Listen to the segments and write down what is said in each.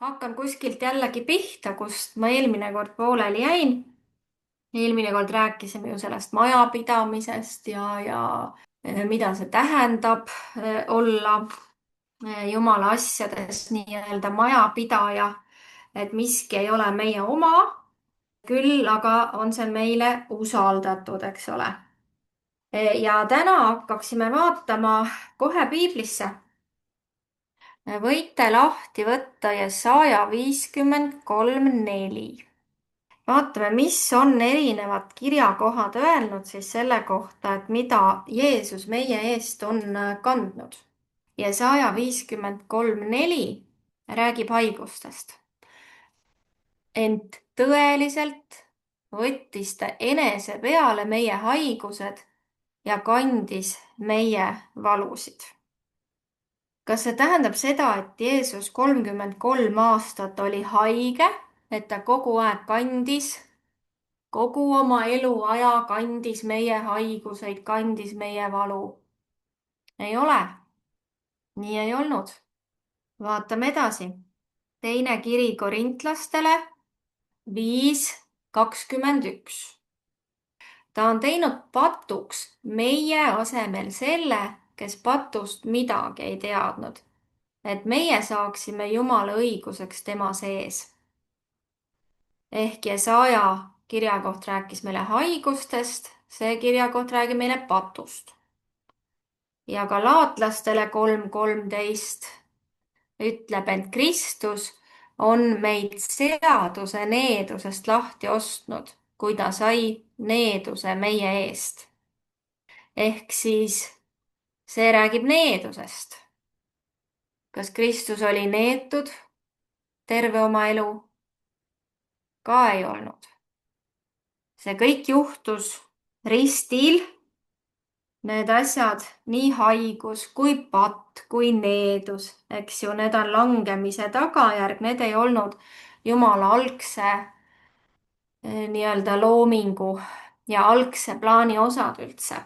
Hakkan kuskilt jällegi pihta, kust ma eelmine kord pooleli jäin. Eelmine kord rääkisime ju sellest majapidamisest ja mida see tähendab olla Jumala asjades nii-öelda majapidaja, et miski ei ole meie oma, küll aga on see meile usaldatud, eks ole. Ja täna hakkaksime vaatama kohe piiblisse. Võite lahti võtta Jesaja 53:4. Vaatame, mis on erinevad kirjakohad öelnud siis selle kohta, et mida Jeesus meie eest on kandnud. Jesaja 53:4 räägib haigustest. Ent tõeliselt võttis ta enese peale meie haigused ja kandis meie valusid. Kas see tähendab seda, et Jeesus 33 aastat oli haige, et ta kogu aeg kandis, kogu oma eluaja kandis meie haiguseid, kandis meie valu? Ei ole. Nii ei olnud. Vaatame edasi. Teine kiri Korintlastele 5:21. Ta on teinud patuks meie asemel selle, kes patust midagi ei teadnud, et meie saaksime Jumala õiguseks tema sees. Ehk Jesaja kirjakoht rääkis meile haigustest, see kirjakoht räägib meile patust. Ja Galaatlastele 3:13 ütleb, et Kristus on meid seaduse needusest lahti ostnud, kui ta sai needuse meie eest. Ehk siis see räägib needusest. Kas Kristus oli neetud terve oma elu? Ka ei olnud. See kõik juhtus ristil. Need asjad, nii haigus kui patt kui needus, eks ju, need on langemise tagajärg, need ei olnud Jumala algse nii-öelda loomingu ja algse plaani osad üldse.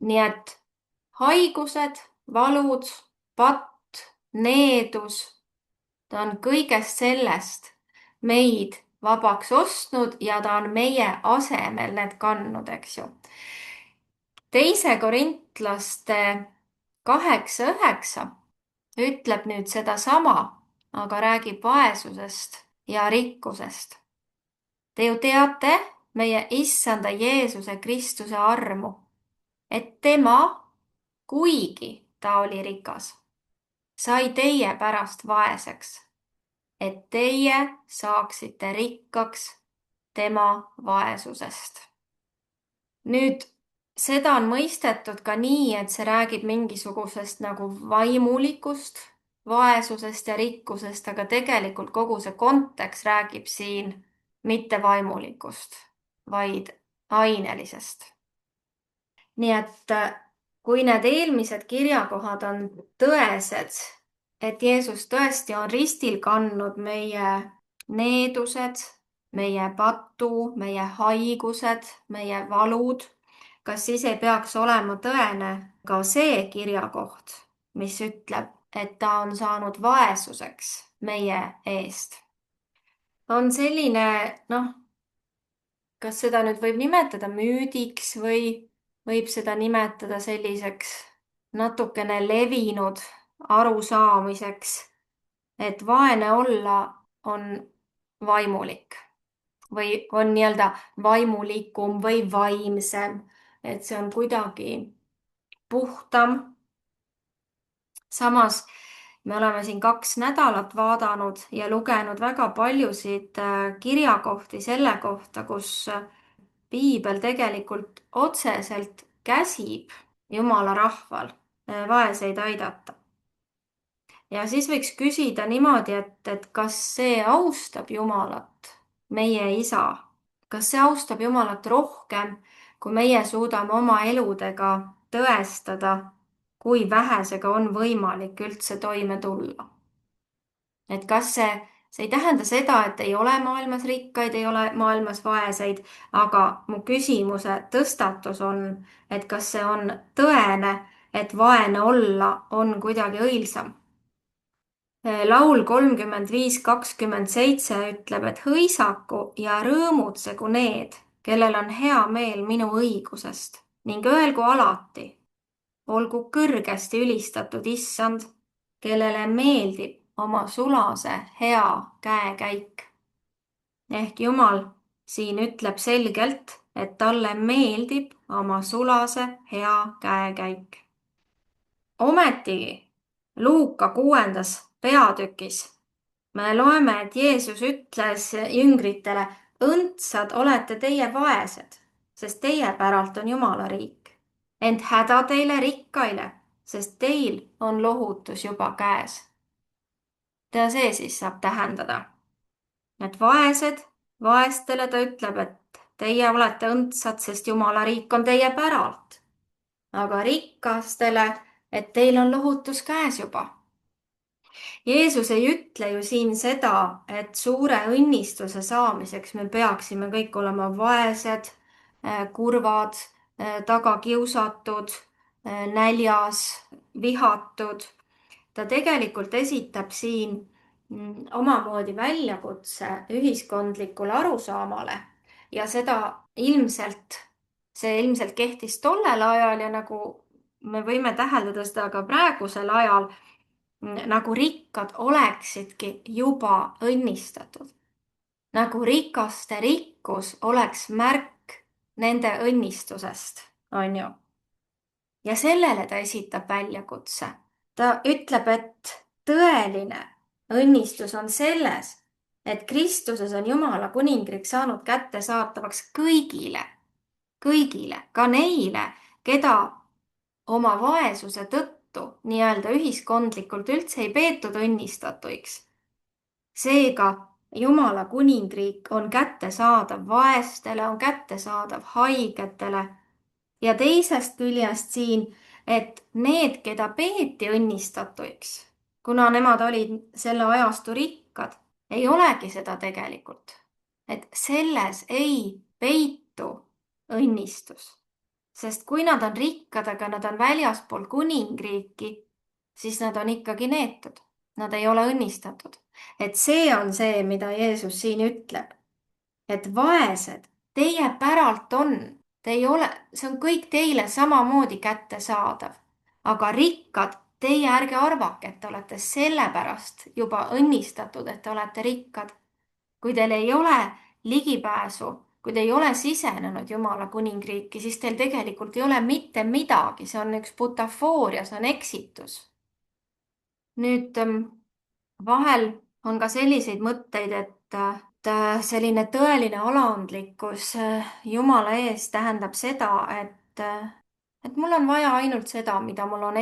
Nii et haigused, valud, patt, needus, ta on kõigest sellest meid vabaks ostnud ja ta on meie asemel need kandnud, eks ju. Teise Korintlaste 8:9 ütleb nüüd sedasama, aga räägib vaesusest ja rikkusest. Te ju teate meie issanda Jeesuse Kristuse armu, et tema, kuigi ta oli rikas, sai teie pärast vaeseks, et teie saaksite rikkaks tema vaesusest. Nüüd seda on mõistetud ka nii, et see räägib mingisugusest nagu vaimulikust vaesusest ja rikkusest, aga tegelikult kogu see kontekst räägib siin mitte vaimulikust, vaid ainelisest. Nii et kui need eelmised kirjakohad on tõesed, et Jeesus tõesti on ristil kandnud meie needused, meie patu, meie haigused, meie valud, kas siis ei peaks olema tõene ka see kirjakoht, mis ütleb, et ta on saanud vaesuseks meie eest? On selline, kas seda nüüd võib nimetada müüdiks või võib seda nimetada selliseks natukene levinud arusaamiseks, et vaene olla on vaimulik või on nii-öelda vaimulikum või vaimsem, et see on kuidagi puhtam. Samas me oleme siin 2 nädalat vaadanud ja lugenud väga paljusid kirjakohti selle kohta, kus piibel tegelikult otseselt käsib Jumala rahval vaeseid aidata. Ja siis võiks küsida niimoodi, et kas see austab Jumalat, meie isa? Kas see austab Jumalat rohkem, kui meie suudame oma eludega tõestada, kui vähesega on võimalik üldse toime tulla? Et kas see ei tähenda seda, et ei ole maailmas rikkaid, ei ole maailmas vaeseid, aga mu küsimuse tõstatus on, et kas see on tõene, et vaene olla on kuidagi õilsam? laul 35:27 ütleb, et hõisaku ja rõõmutsegu need, kellel on hea meel minu õigusest ning öelgu alati, olgu kõrgesti ülistatud Issand, kellele meeldib oma sulase hea käekäik. Ehk Jumal siin ütleb selgelt, et talle meeldib oma sulase hea käekäik. ometigi Luuka 6. peatükis me loeme, et Jeesus ütles jüngritele, õndsad olete teie vaesed, sest teie päralt on Jumala riik. Ent häda teile rikkaile, sest teil on lohutus juba käes. mida see siis saab tähendada? Need vaestele ta ütleb, et teie olete õndsad, sest Jumala riik on teie päralt. Aga rikastele, et teil on lohutus käes juba. Jeesus ei ütle ju siin seda, et suure õnnistuse saamiseks me peaksime kõik olema vaesed, kurvad, tagakiusatud, näljas, vihatud. ta tegelikult esitab siin omamoodi väljakutse ühiskondlikule arusaamale ja see ilmselt kehtis tollel ajal ja nagu me võime täheldada seda ka praegusel ajal, nagu rikkad oleksidki juba õnnistatud. nagu rikaste rikkus oleks märk nende õnnistusest, on ju. ja sellele ta esitab väljakutse. ta ütleb, et tõeline õnnistus on selles, et Kristuses on Jumala kuningriik saanud kättesaatavaks kõigile, ka neile, keda oma vaesuse tõttu nii-öelda ühiskondlikult üldse ei peetud õnnistatuiks. seega Jumala kuningriik on kättesaadav vaestele, on kättesaadav haigetele ja teisest küljest siin, et need, keda peeti õnnistatuiks, kuna nemad olid selle ajastu rikkad, ei olegi seda tegelikult. et selles ei peitu õnnistus. Sest kui nad on rikkad, aga nad on väljaspool kuningriiki, siis nad on ikkagi neetud. Nad ei ole õnnistatud. et see on see, mida Jeesus siin ütleb. et vaesed, teie päralt on, te ei ole, see on kõik teile samamoodi kättesaadav. aga rikkad, teie ärge arvake, et te olete sellepärast juba õnnistatud, et te olete rikkad. kui teil ei ole ligipääsu, kui te ei ole sisenenud Jumala kuningriiki, siis teil tegelikult ei ole mitte midagi, see on üks butafooria, see on eksitus. nüüd vahel on ka selliseid mõtteid, et selline tõeline alandlikkus Jumala ees tähendab seda, et mul on vaja ainult seda, mida mul on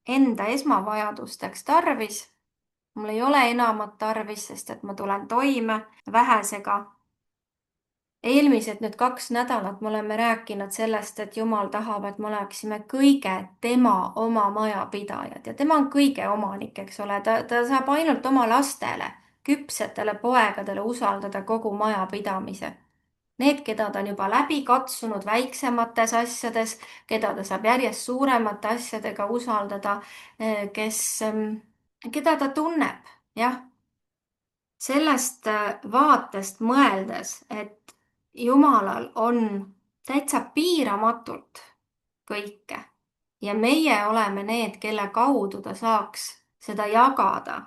enda esmavajadusteks tarvis. mul ei ole enamat tarvis, sest et ma tulen toime vähesega. eelmised 2 nädalat me oleme rääkinud sellest, et Jumal tahab, et me oleksime kõige tema oma majapidajad ja tema on kõige omanik, eks ole. ta saab ainult oma lastele, küpsetele poegadele usaldada kogu majapidamise. Need, keda ta on juba läbi katsunud väiksemates asjades, keda ta saab järjest suuremate asjadega usaldada, keda ta tunneb, jah. sellest vaatest mõeldes, et Jumalal on täitsa piiramatult kõike ja meie oleme need, kelle kaudu ta saaks seda jagada.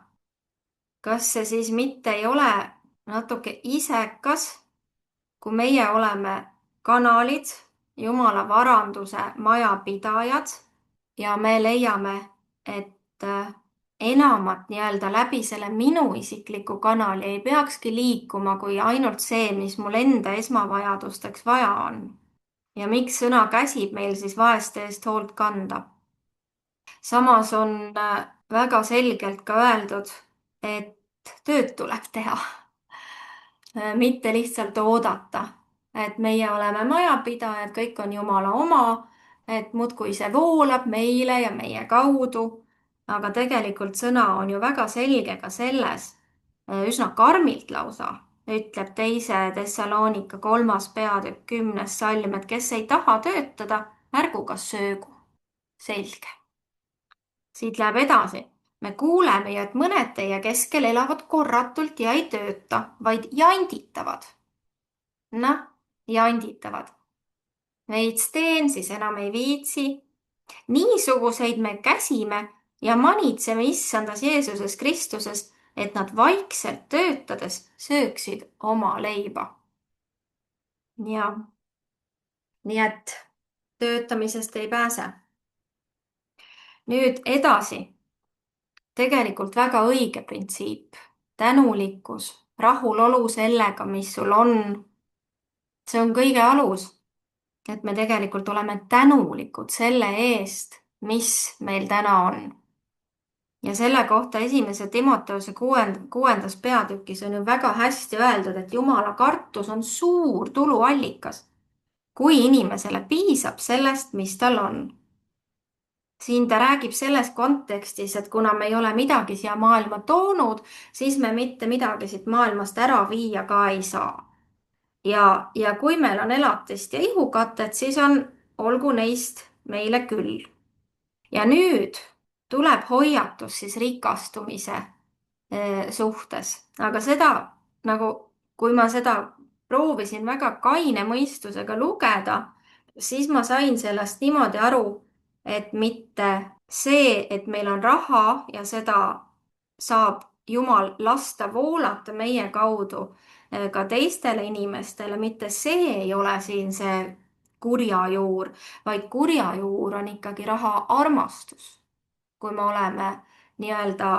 kas see siis mitte ei ole natuke isekas, kui meie oleme kanalid, Jumala varanduse majapidajad ja me leiame, et enamat nii-öelda läbi selle minu isikliku kanali ei peakski liikuma kui ainult see, mis mul enda esmavajadusteks vaja on. ja miks sõna käsib meil siis vaeste eest hoolt kanda? samas on väga selgelt ka öeldud, et tööd tuleb teha, mitte lihtsalt oodata, et meie oleme majapidajad, kõik on Jumala oma, et muudkui see voolab meile ja meie kaudu. aga tegelikult sõna on ju väga selge ka selles, üsna karmilt lausa, ütleb 2. Thessalonika 3. peatükk 10. salm, et kes ei taha töötada, ärgu ka söögu. selge. siit läheb edasi. me kuuleme ju, et mõned teie keskel elavad korratult ja ei tööta, vaid janditavad. Noh, janditavad. Veits teen, siis enam ei viitsi. Niisuguseid me käsime ja manitseme issandas Jeesuses Kristuses, et nad vaikselt töötades sööksid oma leiba. Ja nii et töötamisest ei pääse. Nüüd edasi. Tegelikult väga õige printsiip. Tänulikkus, rahulolu sellega, mis sul on. See on kõige alus, et me tegelikult oleme tänulikud selle eest, mis meil täna on. Ja selle kohta esimese Timoteuse 6. peatükis on ju väga hästi öeldud, et Jumala kartus on suur tuluallikas, kui inimesele piisab sellest, mis tal on. Siin ta räägib selles kontekstis, et kuna me ei ole midagi siia maailma toonud, siis me mitte midagi siit maailmast ära viia ka ei saa. Ja kui meil on elatist ja ihukatet, siis olgu neist meile küll. Ja nüüd tuleb hoiatus siis rikastumise suhtes, aga seda nagu, kui ma seda proovisin väga kaine mõistusega lugeda, siis ma sain sellest niimoodi aru, et mitte see, et meil on raha ja seda saab Jumal lasta voolata meie kaudu ka teistele inimestele, mitte see ei ole siin see kurja juur, vaid kurja juur on ikkagi raha armastus. Kui me oleme nii-öelda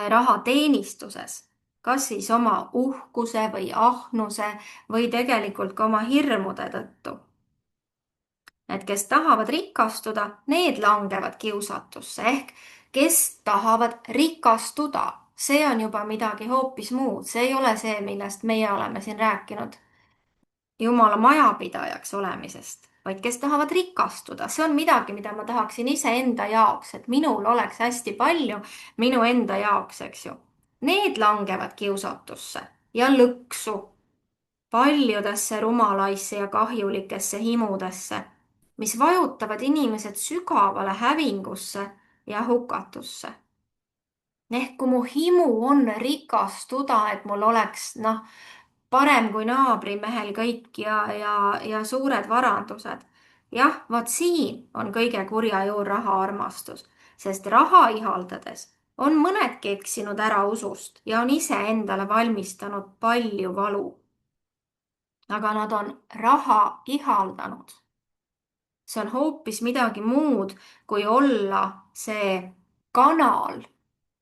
raha teenistuses, kas siis oma uhkuse või ahnuse või tegelikult ka oma hirmude tõttu. Need, kes tahavad rikastuda, need langevad kiusatusse ehk kes tahavad rikastuda, see on juba midagi hoopis muud, see ei ole see, millest meie oleme siin rääkinud. Jumala majapidajaks olemisest, vaid kes tahavad rikastuda, see on midagi, mida ma tahaksin iseenda jaoks, et minul oleks hästi palju minu enda jaoks, eks ju. Need langevad kiusatusse ja lõksu paljudesse rumalaisse ja kahjulikesse himudesse, mis vajutavad inimesed sügavale hävingusse ja hukatusse. Ehk kui mu himu on rikastuda, et mul oleks, parem kui naabrimehel kõik ja suured varandused. Jah, vaat siin on kõige kurja juur rahaarmastus, sest raha ihaldades on mõnedki eksinud ära usust ja on iseendale valmistanud palju valu. Aga nad on raha ihaldanud. See on hoopis midagi muud, kui olla see kanal,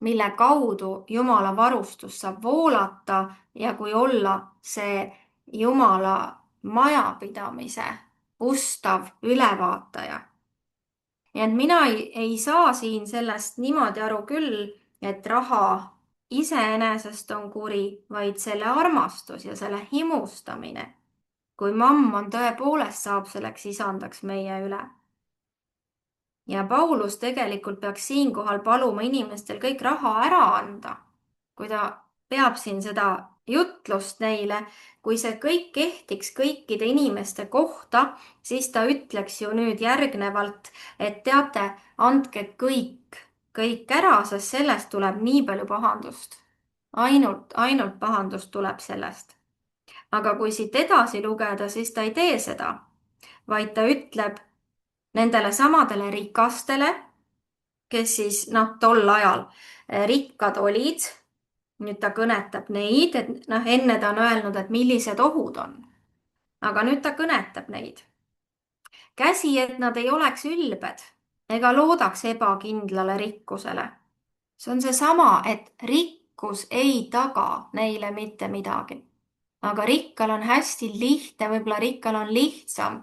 mille kaudu Jumala varustus saab voolata ja kui olla see Jumala majapidamise ustav ülevaataja. Nii et mina ei saa siin sellest niimoodi aru küll, et raha iseenesest on kuri, vaid selle armastus ja selle himustamine, kui mammon tõepoolest saab selleks isandaks meie üle. Ja Paulus tegelikult peaks siinkohal paluma inimestel kõik raha ära anda, kui ta peab siin seda jutlust neile. Kui see kõik kehtiks kõikide inimeste kohta, siis ta ütleks ju nüüd järgnevalt, et teate, andke kõik ära, sest sellest tuleb nii palju pahandust. Ainult pahandust tuleb sellest. Aga kui siit edasi lugeda, siis ta ei tee seda, vaid ta ütleb nendele samadele rikastele, kes siis tol ajal rikkad olid. Nüüd ta kõnetab neid, et enne ta on öelnud, et millised ohud on. Aga nüüd ta kõnetab neid. Käsi, et nad ei oleks ülbed ega loodaks ebakindlale rikkusele. See on seesama, et rikkus ei taga neile mitte midagi. Aga rikkal on hästi lihtne, võib-olla rikkal on lihtsam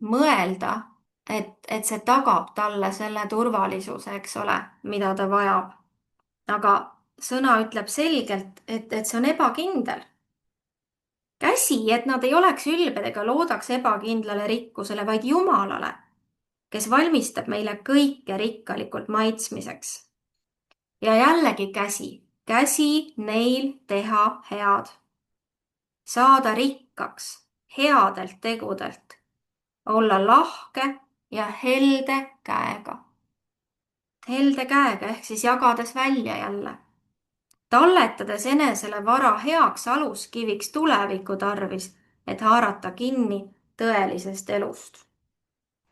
mõelda, et see tagab talle selle turvalisuse, eks ole, mida ta vajab. Aga sõna ütleb selgelt, et see on ebakindel. Käsi, et nad ei oleks ülbed ega loodaks ebakindlale rikkusele, vaid Jumalale, kes valmistab meile kõike rikkalikult maitsmiseks. Ja jällegi käsi neil teha head. Saada rikkaks headelt tegudelt, olla lahke ja helde käega. helde käega ehk siis jagades välja jälle, talletades enesele vara heaks aluskiviks tuleviku tarvis, et haarata kinni tõelisest elust.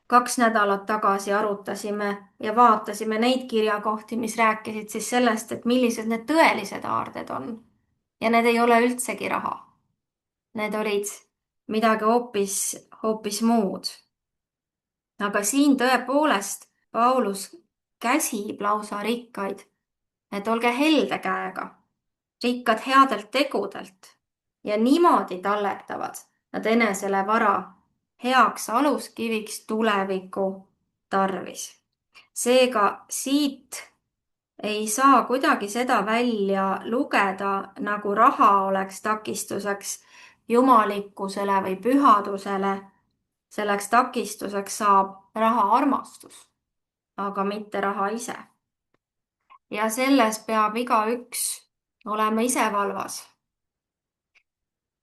2 nädalat tagasi arutasime ja vaatasime neid kirjakohti, mis rääkisid siis sellest, et millised need tõelised aarded on. Ja need ei ole üldsegi raha. Need olid midagi hoopis muud. Aga siin tõepoolest Paulus käsib lausa rikkaid, et olge helde käega, rikkad headelt tegudelt ja niimoodi talletavad nad enesele vara heaks aluskiviks tuleviku tarvis. Seega siit ei saa kuidagi seda välja lugeda, nagu raha oleks takistuseks jumalikkusele või pühadusele. Selleks takistuseks saab raha armastus, aga mitte raha ise. Ja selles peab igaüks olema ise valvas.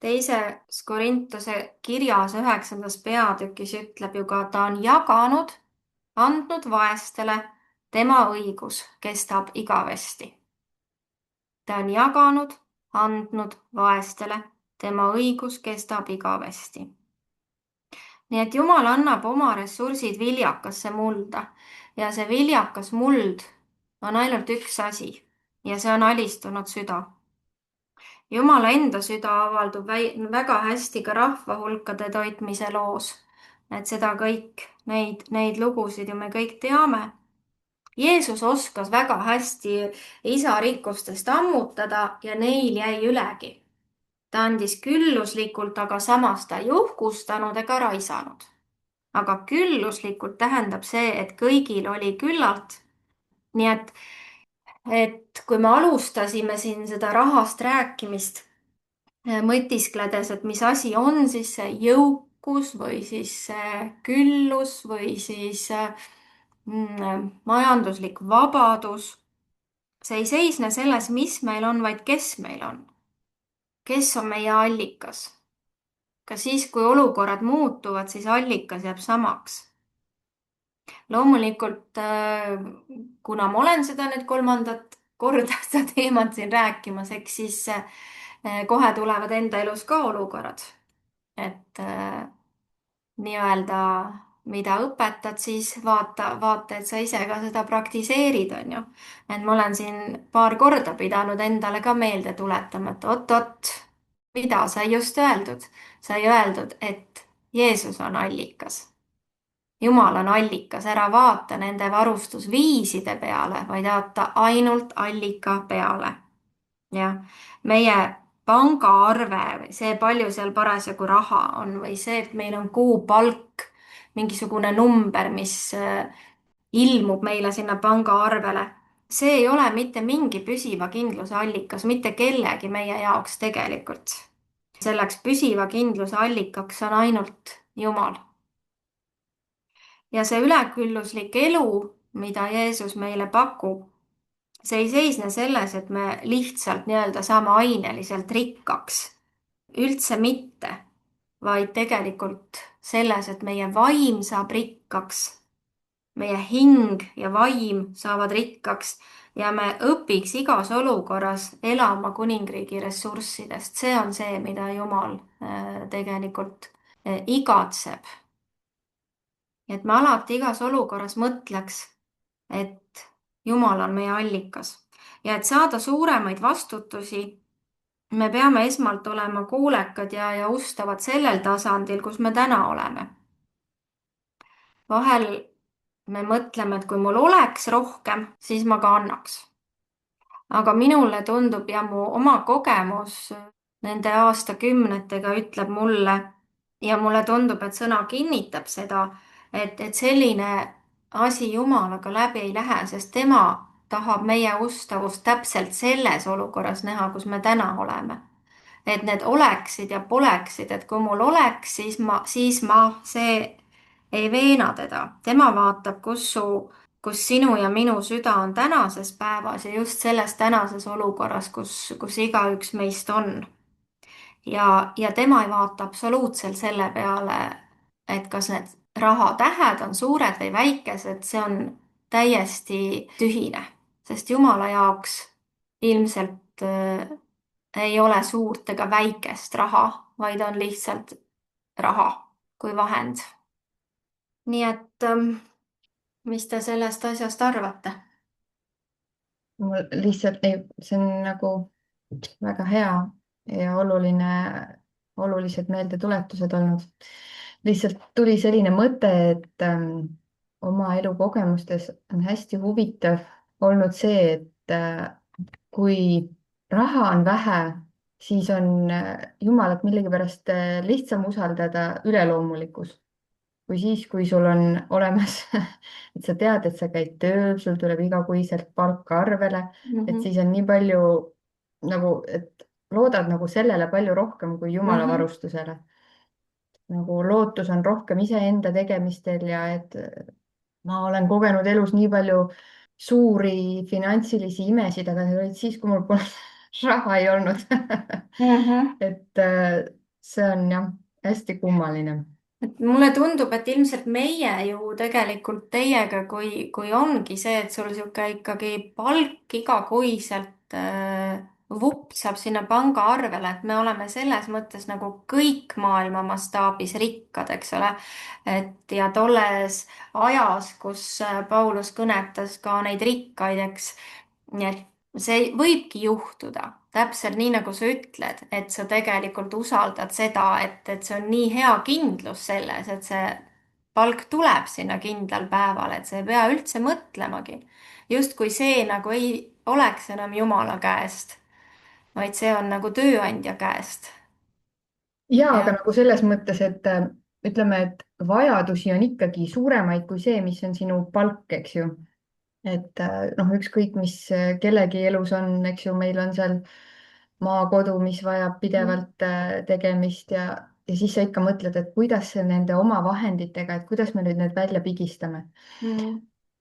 Teises Korintuse kirjas 9. peatükis ütleb ju ka, ta on jaganud, andnud vaestele, tema õigus kestab igavesti. Ta on jaganud, andnud vaestele, tema õigus kestab igavesti. Nii et Jumal annab oma ressursid viljakasse mulda ja see viljakas muld on ainult üks asi ja see on alistunud süda. Jumala enda süda avaldub väga hästi ka rahvahulkade toitmise loos. Et seda kõik, neid lugusid ju me kõik teame. Jeesus oskas väga hästi isa rikkustest ammutada ja neil jäi ülegi. Ta andis külluslikult, aga samas ta ei uhkustanud ega raisanud. Aga külluslikult tähendab see, et kõigil oli küllalt. Nii et kui me alustasime siin seda rahast rääkimist, mõtiskledes, et mis asi on siis see jõukus või siis see küllus või siis majanduslik vabadus. See ei seisne selles, mis meil on, vaid kes meil on. Kes on meie allikas? Ka siis, kui olukorrad muutuvad, siis allikas jääb samaks. Loomulikult, kuna ma olen seda nüüd 3. korda seda teemat siin rääkimas, eks siis kohe tulevad enda elus ka olukorrad. Et nii-öelda, mida õpetad, siis vaata, et sa ise ka seda praktiseerid, on ju. Et ma olen siin paar korda pidanud endale ka meelde tuletama, et oot-oot, mida sai just öeldud? Sai öeldud, et Jeesus on allikas. Jumal on allikas, ära vaata nende varustusviiside peale, vaid vaata ainult allika peale. Jah, meie pangaarve või see, palju seal parasjagu raha on või see, et meil on kuupalk, mingisugune number, mis ilmub meile sinna pangaarvele. See ei ole mitte mingi püsiva kindluse allikas, mitte kellegi meie jaoks tegelikult. Selleks püsiva kindluse allikaks on ainult Jumal. Ja see ülekülluslik elu, mida Jeesus meile pakub, see ei seisne selles, et me lihtsalt nii-öelda saame aineliselt rikkaks. Üldse mitte, vaid tegelikult selles, et meie vaim saab rikkaks. Meie hing ja vaim saavad rikkaks ja me õpiks igas olukorras elama kuningriigi ressurssidest. See on see, mida Jumal tegelikult igatseb. Et me alati igas olukorras mõtleks, et Jumal on meie allikas ja et saada suuremaid vastutusi, me peame esmalt olema kuulekad ja ustavad sellel tasandil, kus me täna oleme. Vahel me mõtleme, et kui mul oleks rohkem, siis ma ka annaks. Aga minule tundub ja mu oma kogemus nende aastakümnetega ütleb mulle ja mulle tundub, et sõna kinnitab seda, et selline asi Jumalaga läbi ei lähe, sest tema tahab meie ustavust täpselt selles olukorras näha, kus me täna oleme. Et need oleksid ja poleksid, et kui mul oleks, siis ma, see ei veena teda. Tema vaatab, kus sinu ja minu süda on tänases päevas ja just selles tänases olukorras, kus igaüks meist on. Ja tema ei vaata absoluutselt selle peale, et kas need rahatähed on suured või väikesed, see on täiesti tühine, sest Jumala jaoks ilmselt ei ole suurt ega väikest raha, vaid on lihtsalt raha kui vahend. nii et mis te sellest asjast arvate? mul lihtsalt ei, see on nagu väga hea ja olulised meeldetuletused olnud. lihtsalt tuli selline mõte, et oma elukogemustes on hästi huvitav olnud see, et kui raha on vähe, siis on Jumalat millegipärast lihtsam usaldada üleloomulikus kui siis, kui sul on olemas, et sa tead, et sa käid tööl, sul tuleb igakuiselt palk arvele, et Mhm. siis on nii palju nagu, et loodad nagu sellele palju rohkem kui Jumala Mhm. varustusele. nagu lootus on rohkem iseenda tegemistel ja et ma olen kogenud elus nii palju suuri finantsilisi imesid, aga need olid siis, kui mul pole raha ei olnud Mhm. et see on jah, hästi kummaline. et mulle tundub, et ilmselt meie ju tegelikult teiega, kui ongi see, et sul sihuke ikkagi palk igakuiselt vupsab sinna pangaarvele, et me oleme selles mõttes nagu kõik maailma mastaabis rikkad, eks ole. et ja tolles ajas, kus Paulus kõnetas ka neid rikkaid, eks, nii et see võibki juhtuda täpselt nii, nagu sa ütled, et sa tegelikult usaldad seda, et see on nii hea kindlus selles, et see palk tuleb sinna kindlal päeval, et sa ei pea üldse mõtlemagi. justkui see nagu ei oleks enam Jumala käest, vaid see on nagu tööandja käest. ja, aga ja nagu selles mõttes, et ütleme, et vajadusi on ikkagi suuremaid kui see, mis on sinu palk, eks ju. et noh, ükskõik, mis kellegi elus on, eks ju, meil on seal maakodu, mis vajab pidevalt tegemist ja siis sa ikka mõtled, et kuidas see nende oma vahenditega, et kuidas me nüüd need välja pigistame. mm,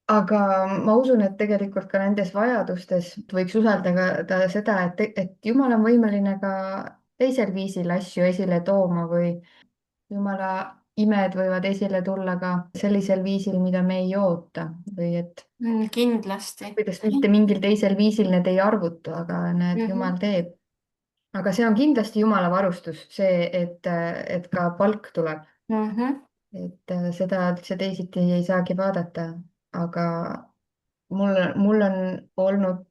aga ma usun, et tegelikult ka nendes vajadustes võiks usaldada seda, et Jumal on võimeline ka teisel viisil asju esile tooma või Jumala imed võivad esile tulla ka sellisel viisil, mida me ei oota või et kindlasti. kuidas mitte mingil teisel viisil need ei arvutu, aga näed, Mhm. Jumal teeb. aga see on kindlasti Jumala varustus, see, et ka palk tuleb, Mhm. et seda üldse teisiti ei saagi vaadata, aga mul on olnud,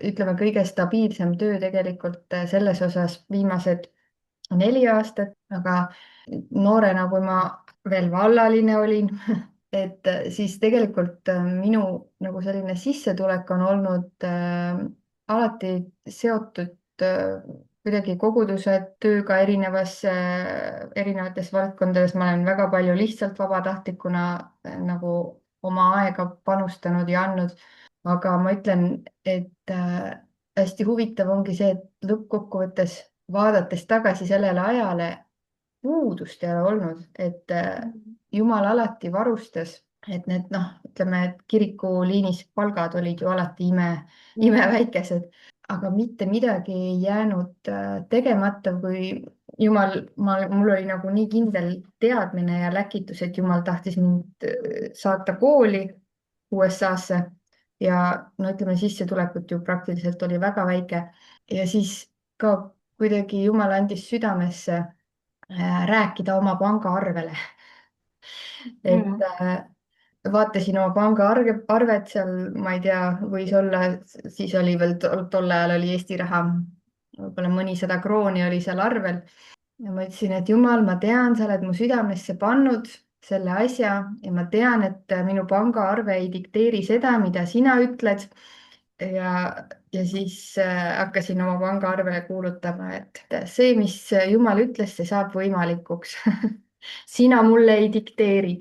ütleme, kõige stabiilsem töö tegelikult selles osas viimased 4 aastat, aga noorena, kui ma veel vallaline olin, et siis tegelikult minu nagu selline sissetulek on olnud alati seotud kuidagi koguduse tööga erinevates valdkondades. ma olen väga palju lihtsalt vabatahtlikuna nagu oma aega panustanud ja andnud. aga ma ütlen, et hästi huvitav ongi see, et lõppkokkuvõttes vaadates tagasi sellele ajale, puudust ei ole olnud, et Jumal alati varustas, et need noh, ütleme, et kirikuliinis palgad olid ju alati Mhm. imeväikesed, aga mitte midagi ei jäänud tegemata, kui mul oli nagu nii kindel teadmine ja läkitus, et Jumal tahtis mind saata kooli USA-sse ja no ütleme, sissetulekut ju praktiliselt oli väga väike ja siis ka kuidagi Jumal andis südamesse rääkida oma pangaarvele. et Mhm. vaatasin oma pangaarvet seal, ma ei tea, võis olla, siis oli veel tol ajal oli Eesti raha, võib-olla mõnisada krooni oli seal arvel. ja ma ütlesin, et Jumal, ma tean, sa oled mu südamesse pannud selle asja ja ma tean, et minu pangaarve ei dikteeri seda, mida sina ütled. ja siis hakkasin oma pangaarvele kuulutama, et see, mis Jumal ütles, see saab võimalikuks sina mulle ei dikteeri.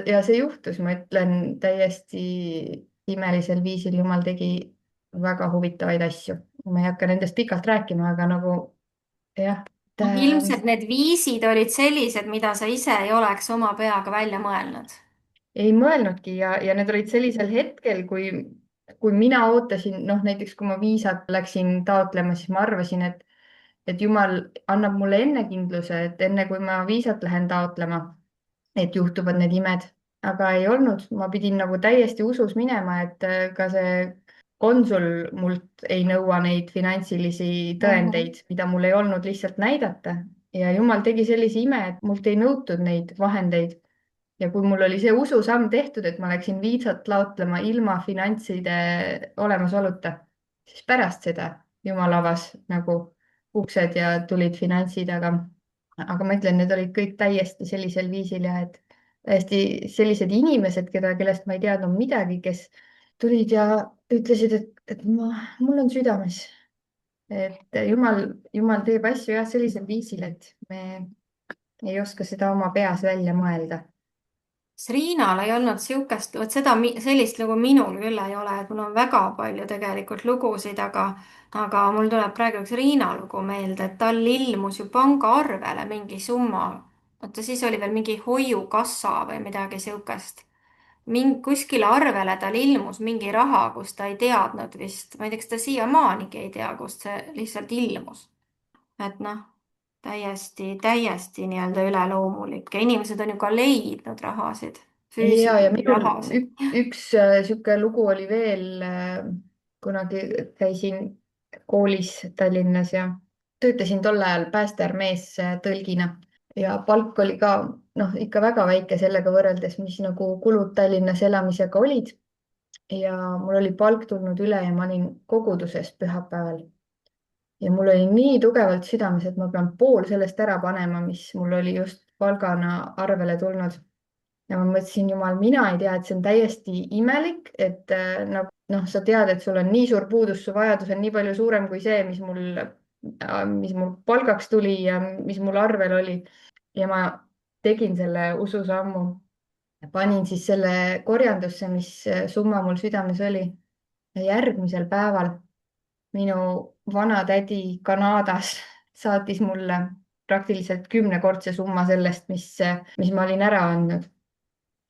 ja see juhtus, ma ütlen täiesti imelisel viisil, Jumal tegi väga huvitavaid asju. ma ei hakka nendest pikalt rääkima, aga nagu jah, et, noh, ilmselt need viisid olid sellised, mida sa ise ei oleks oma peaga välja mõelnud. ei mõelnudki ja need olid sellisel hetkel, kui mina ootasin, noh näiteks kui ma viisat läksin taotlema, siis ma arvasin, et Jumal annab mulle ennekindluse, et enne kui ma viisat lähen taotlema, et juhtuvad need imed. aga ei olnud, ma pidin nagu täiesti usus minema, et ka see konsul mult ei nõua neid finantsilisi Mhm. tõendeid, mida mul ei olnud lihtsalt näidata. ja jumal tegi sellise ime, et mult ei nõutud neid vahendeid. ja kui mul oli see ususamm tehtud, et ma läksin viisat taotlema ilma finantside olemasoluta, siis pärast seda jumal avas nagu uksed ja tulid finantsid, aga ma ütlen, need olid kõik täiesti sellisel viisil ja et täiesti sellised inimesed, kellest ma ei teadnud midagi, kes tulid ja ütlesid, et mul on südames, et jumal teeb asju jah sellisel viisil, et me ei oska seda oma peas välja mõelda. kas Riinal ei olnud sihukest, vot sellist lugu minul küll ei ole, et mul on väga palju tegelikult lugusid, aga mul tuleb praegu üks Riina lugu meelde, et tal ilmus ju pangaarvele mingi summa. oota, siis oli veel mingi hoiukassa või midagi sihukest. Kuskile arvele tal ilmus mingi raha, kus ta ei teadnud vist, ma ei tea, kas ta siiamaanigi ei tea, kust see lihtsalt ilmus. et noh, täiesti nii-öelda üleloomulik ja inimesed on ju ka leidnud rahasid, ja füüsilisi minul rahasid. üks sihuke lugu oli veel. Kunagi käisin koolis Tallinnas ja töötasin tol ajal päästearmees tõlgina ja palk oli ka noh, ikka väga väike sellega võrreldes, mis nagu kulud Tallinnas elamisega olid. ja mul oli palk tulnud üle ja ma olin koguduses pühapäeval ja mul oli nii tugevalt südames, et ma pean pool sellest ära panema, mis mul oli just palgana arvele tulnud. ja ma mõtlesin, jumal, mina ei tea, et see on täiesti imelik, et nagu noh, sa tead, et sul on nii suur puudus, su vajadus on nii palju suurem kui see, mis mul palgaks tuli ja mis mul arvel oli. ja ma tegin selle ususammu, panin siis selle korjandusse, mis summa mul südames oli. ja järgmisel päeval minu vanatädi Kanadas saatis mulle praktiliselt 10-kordse summa sellest, mis ma olin ära andnud.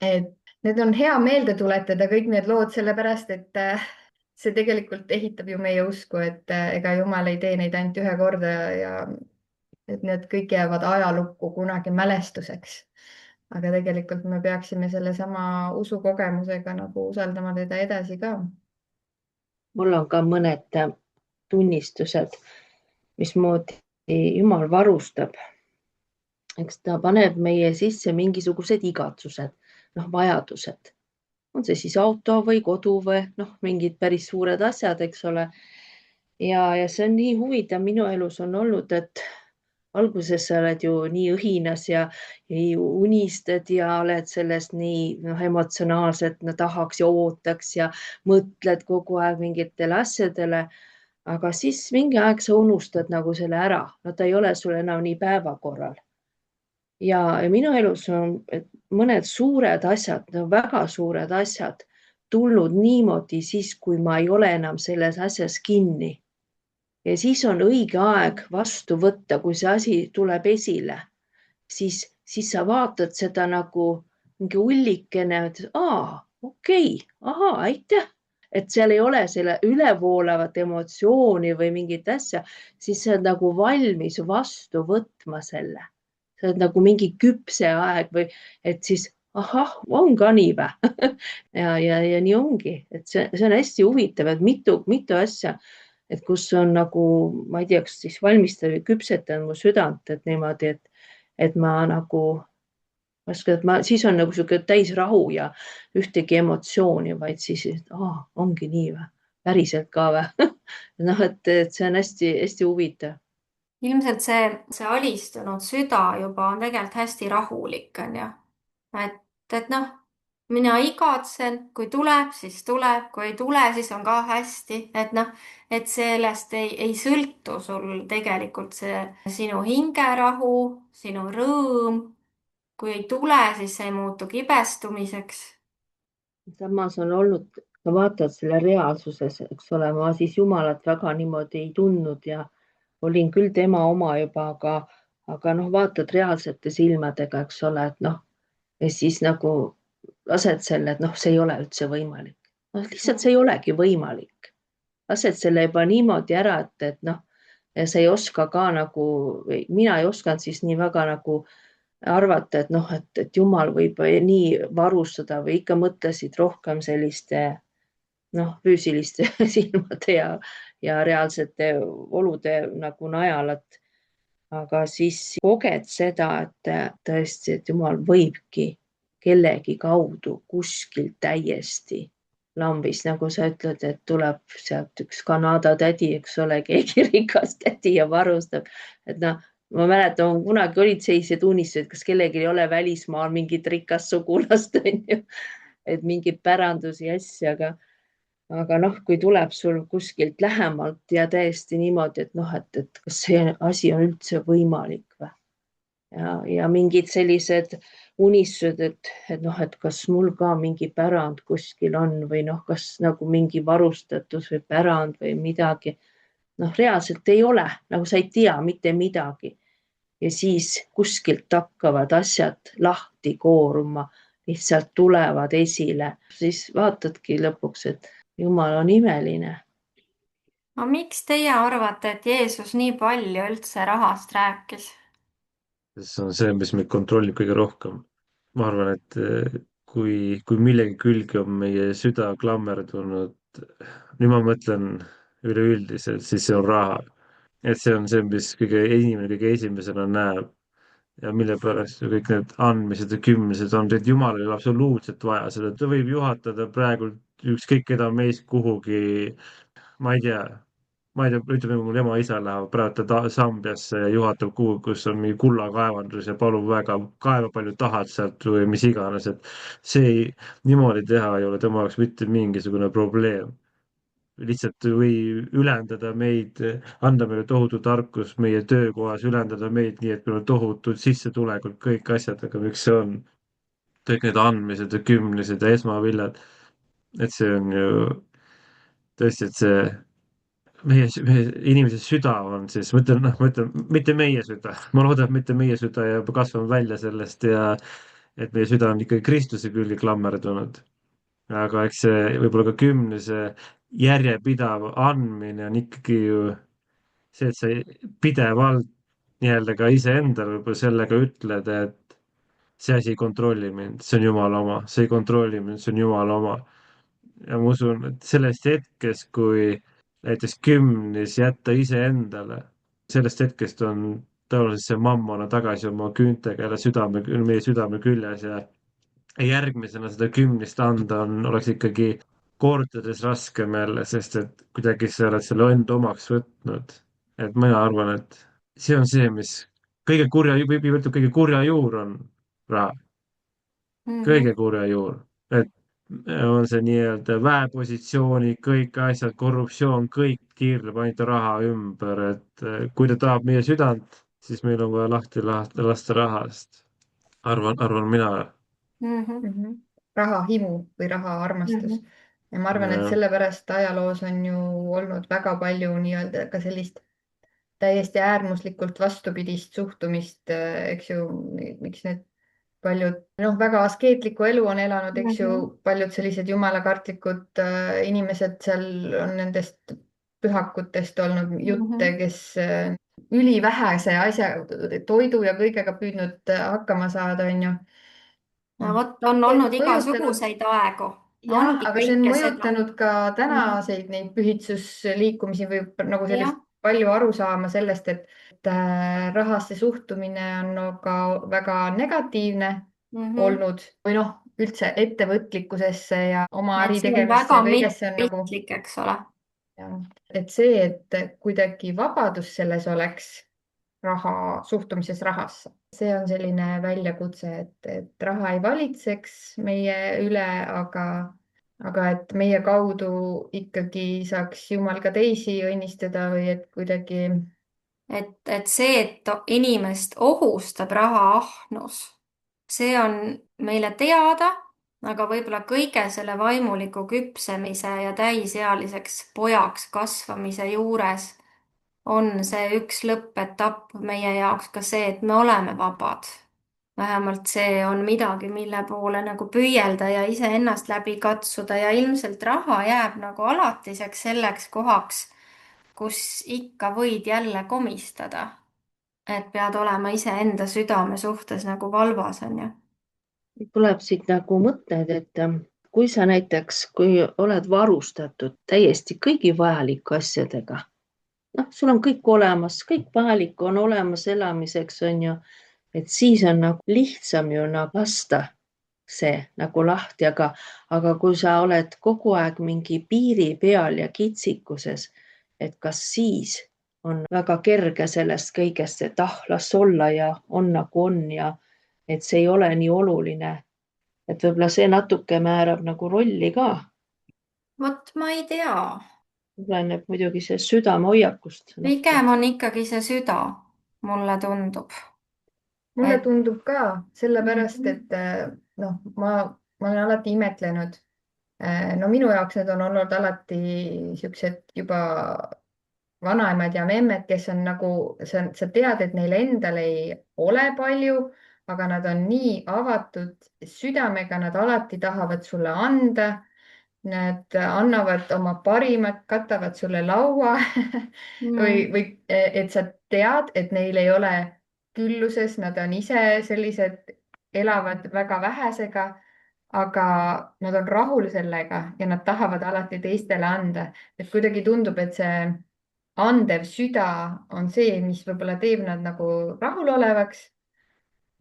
Et need on hea meelde tuletada, kõik need lood, sellepärast et see tegelikult ehitab ju meie usku, et ega Jumal ei tee neid ainult ühe korda ja et need kõik jäävad ajalukku kunagi mälestuseks. aga tegelikult me peaksime sellesama usukogemusega nagu usaldama teda edasi ka. mul on ka mõned tunnistused, mismoodi Jumal varustab. eks ta paneb meie sisse mingisugused igatsused, noh, vajadused. on see siis auto või kodu või noh, mingid päris suured asjad, eks ole. ja see on nii huvitav, minu elus on olnud, et alguses sa oled ju nii õhinas ja unistad ja oled sellest nii emotsionaalselt, tahaks ja ootaks ja mõtled kogu aeg mingitele asjadele. aga siis mingi aeg sa unustad nagu selle ära, no ta ei ole sul enam nii päevakorral. ja minu elus on mõned suured asjad, väga suured asjad tulnud niimoodi siis, kui ma ei ole enam selles asjas kinni. ja siis on õige aeg vastu võtta, kui see asi tuleb esile, siis sa vaatad seda nagu mingi ullikene, et okei, ahaa, aitäh, et seal ei ole selle ülevoolavat emotsiooni või mingit asja, siis sa oled nagu valmis vastu võtma selle. see on nagu mingi küpse aeg või et siis ahah, on ka nii või ja nii ongi, et see on hästi huvitav, et mitu asja, et kus on nagu, ma ei tea, kas siis valmistab või küpsetan mu südant, et niimoodi, et ma nagu oskan, et siis on nagu sihuke täis rahu ja ühtegi emotsiooni, vaid siis ongi nii või, päriselt ka või noh, et see on hästi-hästi huvitav. ilmselt see alistunud süda juba on tegelikult hästi rahulik, on ju. et noh, mina igatsen, kui tuleb, siis tuleb, kui ei tule, siis on ka hästi, et noh, et sellest ei sõltu sul tegelikult see sinu hingerahu, sinu rõõm. kui ei tule, siis see ei muutu kibestumiseks. samas on olnud, sa vaatad selle reaalsuses, eks ole, ma siis Jumalat väga niimoodi ei tundnud ja olin küll tema oma juba, aga noh, vaatad reaalsete silmadega, eks ole, et noh, ja siis nagu lased selle, et noh, see ei ole üldse võimalik. noh, lihtsalt see ei olegi võimalik. lased selle juba niimoodi ära, et noh, ja sa ei oska ka nagu, mina ei osanud siis nii väga nagu arvata, et noh, et Jumal võib nii varustada või ikka mõtlesid rohkem selliste noh, füüsiliste silmade ja reaalsete olude nagu najal, aga siis koged seda, et tõesti, et Jumal võibki kellegi kaudu kuskilt täiesti lambist, nagu sa ütled, et tuleb sealt üks Kanada tädi, eks ole, keegi rikas tädi ja varustab, et noh, ma mäletan, kunagi olid sellised unistused, kas kellelgi ei ole välismaal mingit rikast sugulast, on ju, et mingeid pärandusi ja asju, aga noh, kui tuleb sul kuskilt lähemalt ja täiesti niimoodi, et noh, et kas see asi on üldse võimalik või? Ja mingid sellised unistused, et noh, et kas mul ka mingi pärand kuskil on või noh, kas nagu mingi varustatus või pärand või midagi. noh, reaalselt ei ole, nagu sa ei tea mitte midagi. Ja siis kuskilt hakkavad asjad lahti kooruma, lihtsalt tulevad esile, siis vaatadki lõpuks, et Jumal on imeline. aga miks teie arvate, et Jeesus nii palju üldse rahast rääkis? see on see, mis meid kontrollib kõige rohkem. ma arvan, et kui millegi külge on meie süda klammerdunud, nüüd ma mõtlen üleüldiselt, siis see on raha. et see on see, mis inimene kõige esimesena näeb ja mille pärast ju kõik need andmised ja kümnised on, et Jumal ei ole absoluutselt vaja seda, ta võib juhatada praegu ükskõik keda meist kuhugi, ma ei tea, ütleme, kui mul ema-isa lähevad praegu Sambiasse ja juhatab kuhugi, kus on mingi kullakaevandus ja palub väga, kaeva palju tahad sealt või mis iganes, et niimoodi teha ei ole tema jaoks mitte mingisugune probleem. lihtsalt või ülendada meid, anda meile tohutu tarkus meie töökohas, ülendada meid nii, et meil on tohutud sissetulekud, kõik asjad, aga miks see on? kõik need andmised ja kümnised ja esmaviljad, et see on ju tõesti, et see meie inimese süda on siis, ma ütlen, mitte meie süda, ma loodan, et mitte meie süda ja kasvame välja sellest ja et meie süda on ikkagi Kristuse külge klammerdunud. aga eks see võib-olla ka kümnese järjepidev andmine on ikkagi ju see, et sa pidevalt nii-öelda ka iseendale võib-olla sellega ütled, et see asi ei kontrolli mind, see on Jumala oma, see ei kontrolli mind, see on Jumala oma. ja ma usun, et sellest hetkest, kui näiteks kümnis jätta iseendale, sellest hetkest on tõenäoliselt see mammona tagasi oma küüntega jälle meie südame küljes ja järgmisena seda kümnist anda oleks ikkagi kordades raskem jälle, sest et kuidagi sa oled selle enda omaks võtnud. et mina arvan, et see on see, mis Piibel ütleb, kõige kurja juur on raha, Mhm. kõige kurja juur, et on see nii-öelda väepositsioonid, kõik asjad, korruptsioon, kõik tiirleb ainult raha ümber, et kui ta tahab meie südant, siis meil on vaja lahti lasta rahast. arvan mina. Mhm. rahahimu või rahaarmastus. Mhm. ja ma arvan, et jah, sellepärast ajaloos on ju olnud väga palju nii-öelda ka sellist täiesti äärmuslikult vastupidist suhtumist, eks ju, miks need paljud, noh, väga askeetlikku elu on elanud, eks ju, Mhm. paljud sellised jumalakartlikud inimesed, seal on nendest pühakutest olnud jutte, Mhm. kes ülivähese asja, toidu ja kõigega püüdnud hakkama saada, on ju. no vot, on See on olnud mõjutanud, igasuguseid aegu. jah, ongi aga see on kõike seda. mõjutanud ka Mhm. tänaseid neid pühitsusliikumisi või nagu jah. sellist palju arusaama sellest, et rahasse suhtumine on ka väga negatiivne Mhm. olnud või noh, üldse ettevõtlikkusesse ja oma et äri see on tegemisse väga ja kõigesse on nagu, mittapistlik, eks ole. et see, et kuidagi vabadus selles oleks suhtumises rahasse, see on selline väljakutse, et raha ei valitseks meie üle, aga et meie kaudu ikkagi saaks Jumal ka teisi õnnistada või et kuidagi. et see, et inimest ohustab rahaahnus, see on meile teada, aga võib-olla kõige selle vaimuliku küpsemise ja täisealiseks pojaks kasvamise juures on see üks lõppetapp meie jaoks ka see, et me oleme vabad. vähemalt see on midagi, mille poole nagu püüelda ja iseennast läbi katsuda ja ilmselt raha jääb nagu alatiseks selleks kohaks, kus ikka võid jälle komistada. et pead olema iseenda südame suhtes nagu valvas, on ju. tuleb siit nagu mõtted, et kui sa näiteks, kui oled varustatud täiesti kõigi vajalike asjadega, noh, sul on kõik olemas, kõik vajalik on olemas elamiseks, on ju, et siis on nagu lihtsam ju nagu lasta see nagu lahti, aga kui sa oled kogu aeg mingi piiri peal ja kitsikuses, et kas siis on väga kerge sellest kõigest, et las olla ja on nagu on ja et see ei ole nii oluline. Et võib-olla see natuke määrab nagu rolli ka. Vot ma ei tea. Tuleneb muidugi see südame hoiakust. Pigem on ikkagi see süda, mulle tundub. mulle Et- tundub ka, sellepärast et noh, ma olen alati imetlenud. No minu jaoks need on olnud alati siuksed juba vanaemad ja memmed, kes on nagu, sa tead, et neil endal ei ole palju, aga nad on nii avatud südamega, nad alati tahavad sulle anda. Nad annavad oma parimat, katavad sulle laua või et sa tead, et neil ei ole külluses, nad on ise sellised, elavad väga vähesega, aga nad on rahul sellega ja nad tahavad alati teistele anda. et kuidagi tundub, et see andev süda on see, mis võib-olla teeb nad nagu rahulolevaks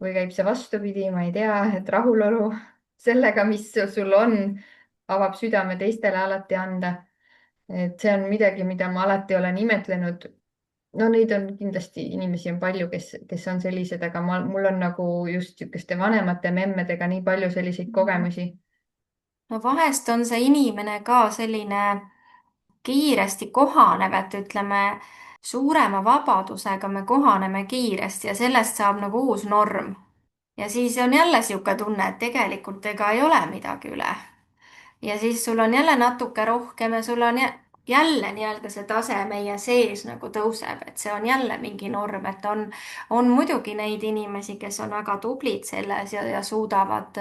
või käib see vastupidi, ma ei tea, et rahulolu sellega, mis sul on, avab südame teistele alati anda. et see on midagi, mida ma alati olen imetlenud. no neid on kindlasti, inimesi on palju, kes on sellised, aga mul on nagu just niisuguste vanemate memmedega nii palju selliseid kogemusi. no vahest on see inimene ka selline kiiresti kohanev, et ütleme, suurema vabadusega me kohaneme kiiresti ja sellest saab nagu uus norm. ja siis on jälle niisugune tunne, et tegelikult ega ei ole midagi üle. ja siis sul on jälle natuke rohkem ja sul on jälle nii-öelda see tase meie sees nagu tõuseb, et see on jälle mingi norm, et on muidugi neid inimesi, kes on väga tublid selles ja suudavad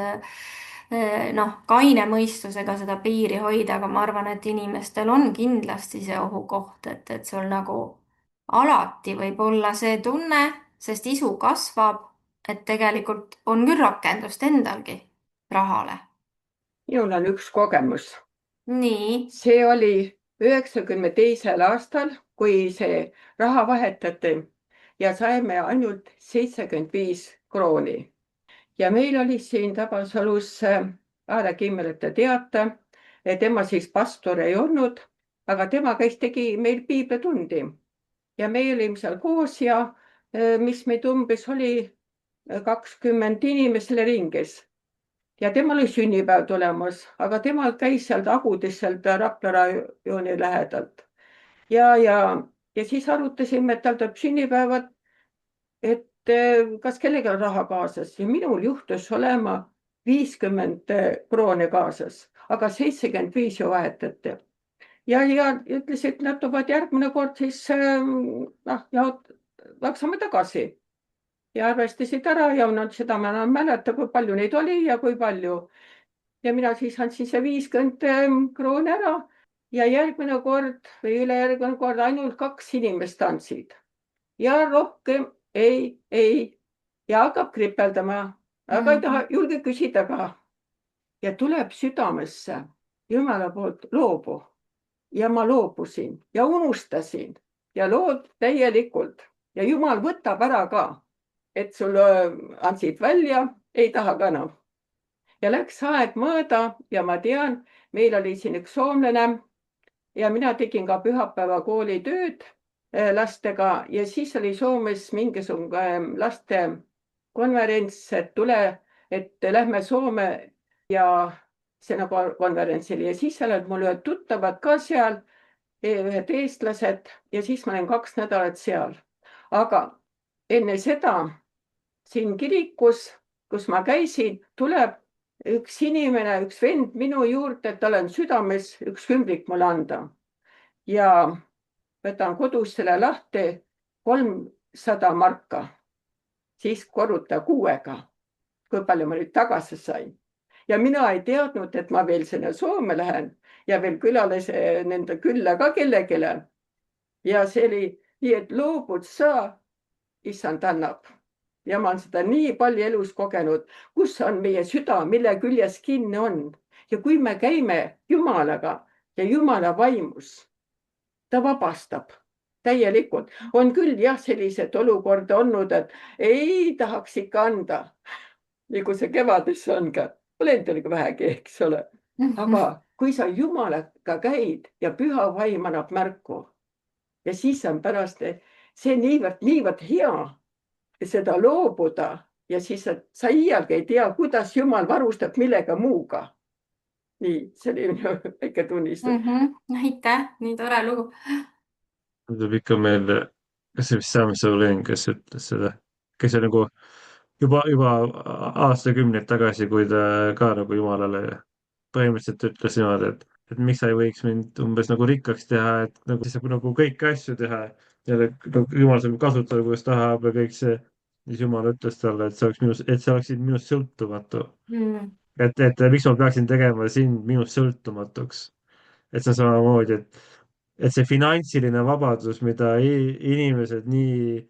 noh, kaine mõistusega seda piiri hoida, aga ma arvan, et inimestel on kindlasti see ohukoht, et sul nagu alati võib olla see tunne, sest isu kasvab, et tegelikult on küll rakendust endalgi rahale. minul on üks kogemus. nii. see oli 92. aastal, kui see raha vahetati ja saime ainult 75 krooni. ja meil oli siin Tabasalus Aare Kimmelite teate. tema siis pastor ei olnud, aga tema tegi meil piibletundi ja me olime seal koos ja mis meid umbes oli 20 inimest selle ringis. ja temal oli sünnipäev tulemas, aga temal käis sealt Agudis sealt Rapla rajooni lähedalt. ja siis arutasime, et tal tuleb sünnipäevad, et kas kellelgi on raha kaasas ja minul juhtus olema 50 krooni kaasas, aga 75 ju vahetati. ja ütles, et nad toovad järgmine kord siis ja maksame tagasi. ja arvestasid ära ja seda ma enam ei mäleta, kui palju neid oli ja kui palju. ja mina siis andsin see 50 krooni ära ja järgmine kord või ülejärgmine kord ainult 2 inimest andsid. ja rohkem ei. ja hakkab kripeldama, aga ei taha, julge küsida ka. ja tuleb südamesse Jumala poolt loobu. ja ma loobusin ja unustasin ja lood täielikult ja Jumal võtab ära ka. et sul andsid välja, ei taha ka enam. ja läks aeg mööda ja ma tean, meil oli siin üks soomlane ja mina tegin ka pühapäeva koolitööd lastega ja siis oli Soomes mingisugune lastekonverents, et tule, et lähme Soome ja sinna konverentsile ja siis olid mul ühed tuttavad ka seal, ühed eestlased ja siis ma olin 2 nädalat seal. aga enne seda siin kirikus, kus ma käisin, tuleb üks inimene, üks vend minu juurde, et tal on südames üks kümblik mulle anda. ja võtan kodus selle lahti, 300 marka, siis korruta 6-ga, kui palju ma nüüd tagasi sain. ja mina ei teadnud, et ma veel sinna Soome lähen ja veel külalise nende külla ka kellelegi. ja see oli nii, et loobud sa issand annab. ja ma olen seda nii palju elus kogenud, kus on meie süda, mille küljes kinni on. ja kui me käime Jumalaga ja Jumala vaimus, ta vabastab täielikult. on küll jah, sellised olukorda olnud, et ei tahaks ikka anda, nagu see kevades on ka, pole endalgi vähegi, eks ole. aga kui sa Jumalaga käid ja püha vaim annab märku ja siis on pärast see niivõrd hea seda loobuda ja siis sa iialgi ei tea, kuidas Jumal varustab millega muuga. nii, see oli minu väike tunnistus. Aitäh, nii tore lugu. tuleb ikka meelde, kas see vist Sam Solen, kes ütles seda, kes oli nagu juba aastakümneid tagasi, kui ta ka nagu Jumalale põhimõtteliselt ütles niimoodi, et miks sa ei võiks mind umbes nagu rikkaks teha, et nagu siis saab nagu kõiki asju teha ja nagu Jumal saab kasutada, kuidas tahab ja kõik see. siis Jumal ütles talle, et sa oleksid minust sõltumatu. et miks ma peaksin tegema sind minust sõltumatuks. et see on samamoodi, et see finantsiline vabadus, mida inimesed nii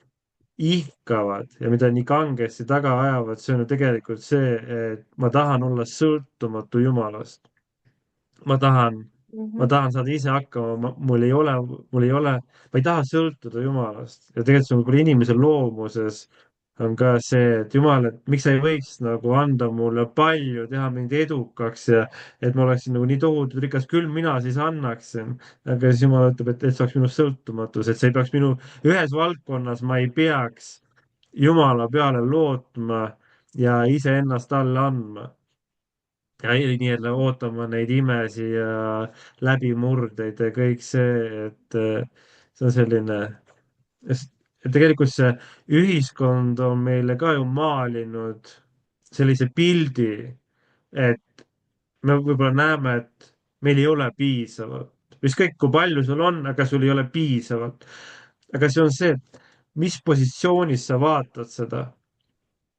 ihkavad ja mida nii kangesti taga ajavad, see on ju tegelikult see, et ma tahan olla sõltumatu Jumalast. ma tahan ma tahan saada ise hakkama, mul ei ole, ma ei taha sõltuda Jumalast ja tegelikult see on võib-olla inimese loomuses on ka see, et Jumal, et miks sa ei võiks nagu anda mulle palju, teha mind edukaks ja et ma oleksin nagu nii tohutult rikas, küll mina siis annaksin. aga siis Jumal ütleb, et see oleks minust sõltumatus, et see ei peaks ühes valdkonnas ma ei peaks Jumala peale lootma ja iseennast alla andma ja nii-öelda ootama neid imesi ja läbimurdeid ja kõik see, et see on selline, et tegelikult see ühiskond on meile ka ju maalinud sellise pildi, et me võib-olla näeme, et meil ei ole piisavalt. ükskõik kui palju sul on, aga sul ei ole piisavalt. aga see on see, mis positsioonis sa vaatad seda,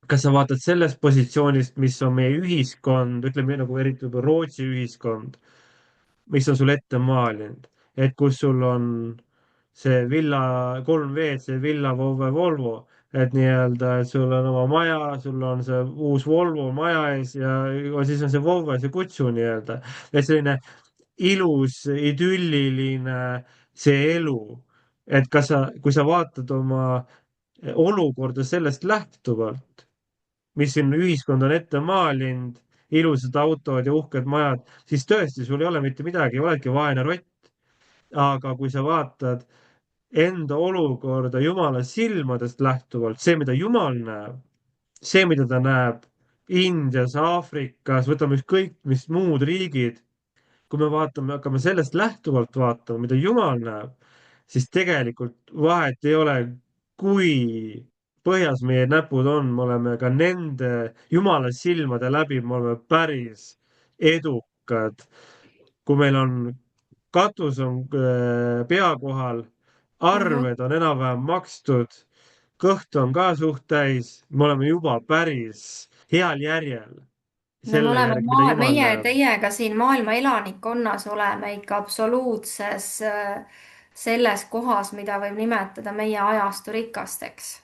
kas sa vaatad sellest positsioonist, mis on meie ühiskond, ütleme nagu eriti võib-olla Rootsi ühiskond, mis on sulle ette maalinud, et kus sul on see villa, 3 WC, villa, Volvo, et nii-öelda, et sul on oma maja, sul on see uus Volvo maja ees ja siis on see Volvo ja see kutsu nii-öelda. et selline ilus, idülliline see elu, et kui sa vaatad oma olukorda sellest lähtuvalt, mis siin ühiskond on ette maalinud, ilusad autod ja uhked majad, siis tõesti, sul ei ole mitte midagi, oledki vaene rott. aga kui sa vaatad enda olukorda Jumala silmadest lähtuvalt, see, mida Jumal näeb, see, mida ta näeb Indias, Aafrikas, võtame ükskõik mis muud riigid, kui me hakkame sellest lähtuvalt vaatama, mida Jumal näeb, siis tegelikult vahet ei ole, kui põhjas meie näpud on, me oleme ka nende Jumala silmade läbi, me oleme päris edukad. kui meil on katus on pea kohal, arved on enam-vähem makstud, kõht on ka suht täis, me oleme juba päris heal järjel me selle oleme järgi, mida Jumal meie näeb. teiega siin maailma elanikkonnas oleme ikka absoluutses selles kohas, mida võib nimetada meie ajastu rikasteks.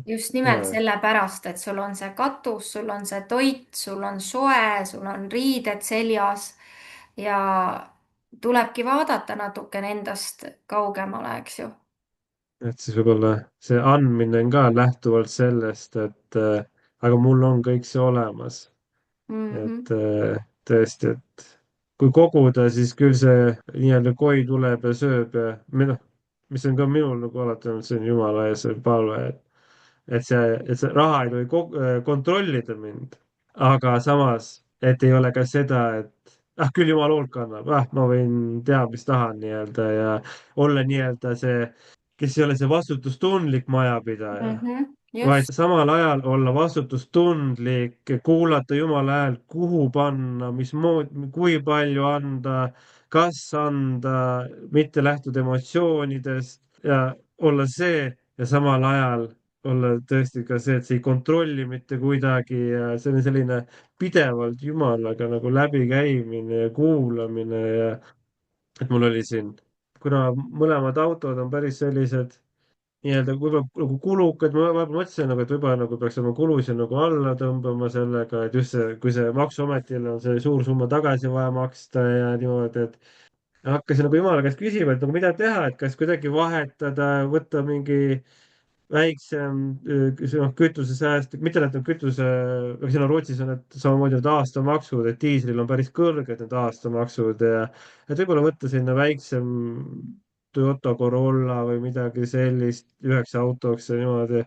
just nimelt Jaa. sellepärast, et sul on see katus, sul on see toit, sul on soe, sul on riided seljas ja tulebki vaadata natukene endast kaugemale, eks ju. et siis võib-olla see andmine on ka lähtuvalt sellest, et aga mul on kõik see olemas. et tõesti, et kui koguda, siis küll see nii-öelda koi tuleb ja sööb ja noh, mis on ka minul nagu alati olnud, see on Jumala ees see palve, et see raha ei tohi kontrollida mind, aga samas, et ei ole ka seda, et küll Jumal hoolt kannab, ma võin teha, mis tahan nii-öelda ja olla nii-öelda see, kes ei ole see vastutustundlik majapidaja, vaid Just. samal ajal olla vastutustundlik, kuulata Jumala häält, kuhu panna, mismoodi, kui palju anda, kas anda, mitte lähtuda emotsioonidest ja olla see ja samal ajal olla tõesti ka see, et see ei kontrolli mitte kuidagi ja see on selline pidevalt Jumalaga nagu läbikäimine ja kuulamine ja et mul oli siin, kuna mõlemad autod on päris sellised nii-öelda võib-olla nagu kulukad, ma võib-olla mõtlesin nagu, et võib-olla nagu peaks oma kulusid nagu alla tõmbama sellega, et just see, kui see Maksuametile on see suur summa tagasi vaja maksta ja niimoodi, et hakkasin nagu jumala käest küsima, et nagu mida teha, et kas kuidagi vahetada, võtta mingi väiksem noh, kütusesääst, mitte need on kütuse, aga siin on Rootsis on need samamoodi need aastamaksud, et diislil on päris kõrged need aastamaksud ja et võib-olla võtta sinna väiksem Toyota Corolla või midagi sellist üheks autoks ja niimoodi.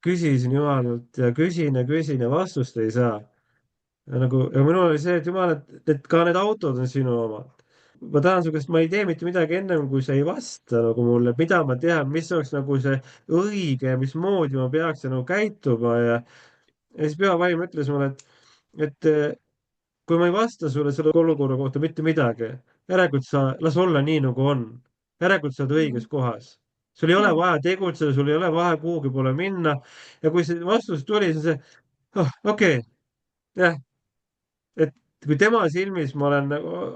Küsisin jumalalt ja küsin ja vastust ei saa. Ja nagu, ja minul oli see, et jumal, et ka need autod on sinu omad. Ma tahan su käest, ma ei tee mitte midagi ennem, kui sa ei vasta nagu mulle, mida ma tean, mis oleks nagu see õige ja mismoodi ma peaks nagu käituma ja siis pühavaim ütles mulle, et kui ma ei vasta sulle selle olukorra kohta mitte midagi, järelikult sa las olla nii, nagu on. järelikult sa oled õiges kohas. sul ei ole ja, vaja tegutseda, sul ei ole vaja kuhugi poole minna. ja kui see vastus tuli, siis see, oh, okei okay,, jah, et kui tema silmis ma olen,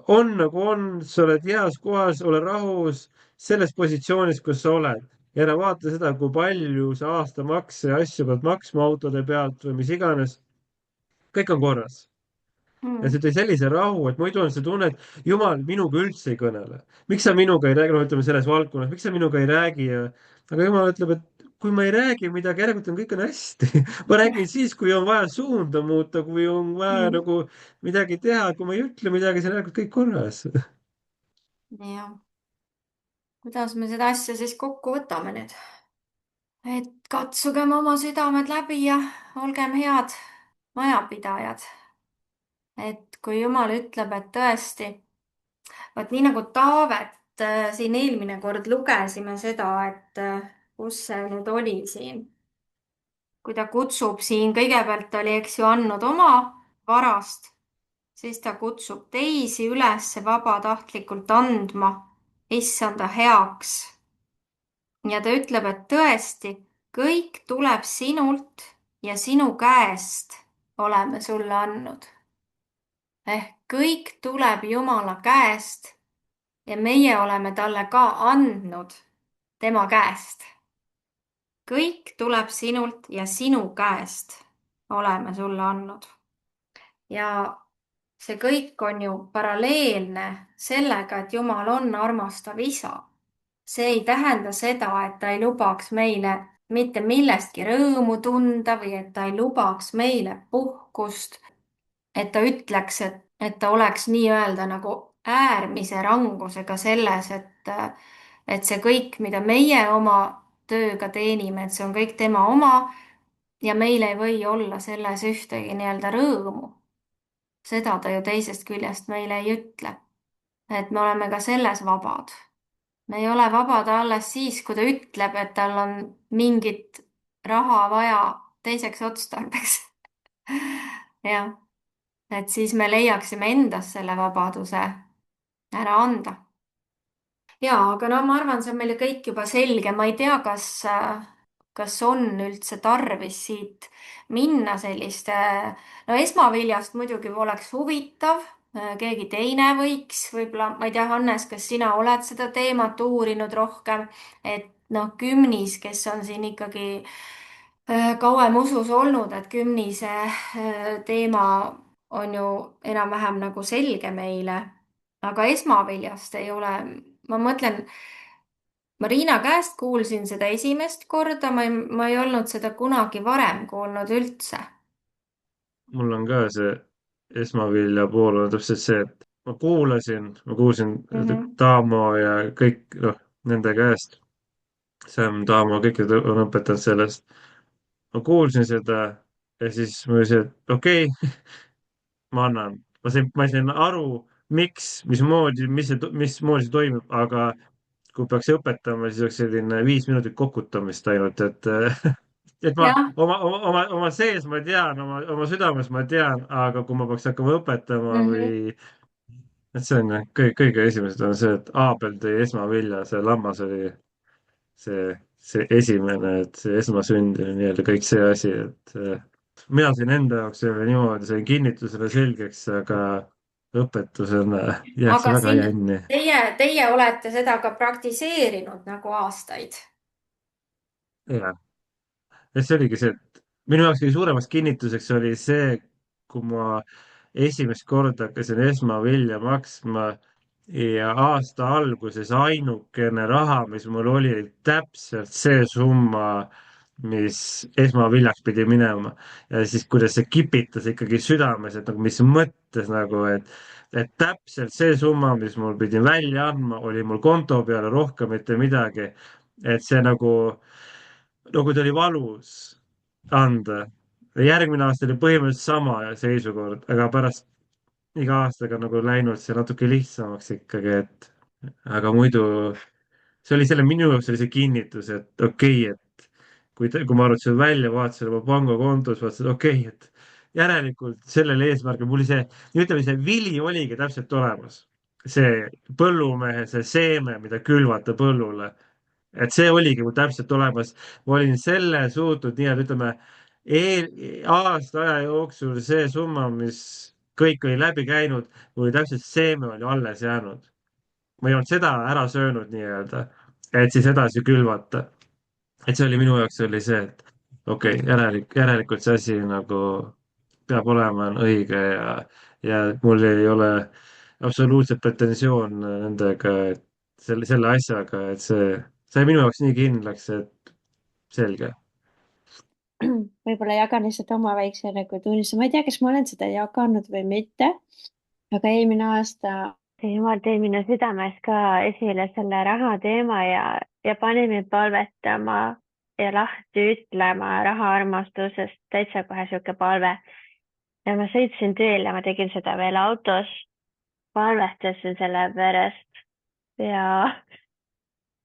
on nagu on, sa oled heas kohas, ole rahus selles positsioonis, kus sa oled. ja ära vaata seda, kui palju sa aastamakse ja asju pead maksma autode pealt või mis iganes. kõik on korras ja see tõi sellise rahu, et muidu on see tunne, et jumal minuga üldse ei kõnele. miks sa minuga ei räägi, no ütleme selles valdkonnas, miks sa minuga ei räägi ja aga jumal ütleb, et kui ma ei räägi midagi, järelikult on kõik on hästi. ma räägin siis, kui on vaja suunda muuta, kui on vaja nagu midagi teha, kui ma ei ütle midagi, siis on järelikult kõik korras. ja. kuidas me seda asja siis kokku võtame nüüd? Et katsugem oma südamed läbi ja olgem head majapidajad. Et kui Jumal ütleb, et tõesti, vot nii nagu Taavet, siin eelmine kord lugesime seda, et kus see nüüd oli siin, kui ta kutsub siin, kõigepealt oli, eks ju, andnud oma varast, siis ta kutsub teisi üles vabatahtlikult andma issanda heaks. ja ta ütleb, et tõesti, kõik tuleb sinult ja sinu käest oleme sulle andnud. ehk kõik tuleb Jumala käest ja meie oleme talle ka andnud tema käest. kõik tuleb sinult ja sinu käest oleme sulle andnud. ja see kõik on ju paralleelne sellega, et Jumal on armastav isa. see ei tähenda seda, et ta ei lubaks meile mitte millestki rõõmu tunda või et ta ei lubaks meile puhkust, et ta ütleks, et ta oleks nii-öelda nagu äärmise rangusega selles, et see kõik, mida meie oma tööga teenime, et see on kõik tema oma ja meil ei või olla selles ühtegi nii-öelda rõõmu. seda ta ju teisest küljest meile ei ütle, et me oleme ka selles vabad. me ei ole vabad alles siis, kui ta ütleb, et tal on mingit raha vaja teiseks otstarbeks. jah, et siis me leiaksime endas selle vabaduse ära anda. ja, aga no ma arvan, see on meile kõik juba selge, ma ei tea, kas on üldse tarvis siit minna selliste, no esmaviljast muidugi oleks huvitav, keegi teine võiks võib-olla, ma ei tea, Hannes, kas sina oled seda teemat uurinud rohkem, et noh, kümnis, kes on siin ikkagi kauem usus olnud, et kümnise teema on ju enam-vähem nagu selge meile, aga esmaviljast ei ole, ma mõtlen, Marina käest kuulsin seda esimest korda, ma ei olnud seda kunagi varem kuulnud üldse. mul on ka see esmavilja pool on täpselt see, et ma kuulsin Taamo ja kõik, noh, nende käest. Sam, Taamo, kõik on õpetanud sellest. ma kuulsin seda ja siis ma ütlesin, et okei okay, ma annan. ma sain aru, miks, mismoodi see toimub, aga kui peaks õpetama, siis oleks selline 5 minutit kokutamist ainult, et et ma jah, oma sees ma tean, oma südames ma tean, aga kui ma peaks hakkama õpetama või, et see on jah, kõige esimesed on see, et Aabel tõi esmavilja, see lammas oli see esimene, et see esmasündinu nii-öelda kõik see asi, et mina sain enda jaoks selle niimoodi, sain kinnitusele selgeks, aga õpetusena jääb see aga väga siin, jänni. teie olete seda ka praktiseerinud nagu aastaid. jah, ja see oligi see, et minu jaoks kõige suuremaks kinnituseks oli see, kui ma esimest korda hakkasin esmavilja maksma ja aasta alguses ainukene raha, mis mul oli täpselt see summa, mis esmaviljaks pidi minema. Ja siis, kuidas see kipitas ikkagi südames, et nagu mis mõttes nagu, et täpselt see summa, mis mul pidi välja andma, oli mul konto peal, rohkem mitte midagi. Et see nagu ta oli valus anda. Järgmine aasta oli põhimõtteliselt sama seisukord, aga pärast iga aastaga nagu läinud see natuke lihtsamaks ikkagi, et aga muidu see oli selle, minu jaoks oli see kinnitus, et okei, et kui ma arvutasin välja, vaatasin oma pangakontos, vaatasin, okei, et järelikult sellel eesmärgil mul oli see, ütleme, see vili oligi täpselt olemas. See põllumehe, see seeme, mida külvata põllule, et see oligi mul täpselt olemas. Ma olin selle suutnud nii-öelda, ütleme, aasta aja jooksul see summa, mis kõik oli läbi käinud, mul oli täpselt seeme oli alles jäänud. Ma ei olnud seda ära söönud nii-öelda, et siis edasi külvata. Et see oli minu jaoks oli see, et okei, järelikult see asi nagu peab olema on õige ja mul ei ole absoluutselt pretensioon nendega, et selle asjaga, et see sai minu jaoks nii kindlaks, et selge. Võib-olla jagan lihtsalt oma väikse nagu tunnistuse, ma ei tea, kas ma olen seda jaganud või mitte, aga eelmine aasta Jumal tõi minu südames ka esile selle raha teema ja pani mind palvetama ja lahti ütlema raha armastusest, täitsa kohe sihuke palve. Ja ma sõitsin tööle, ma tegin seda veel autos, palvestasin selle pärast ja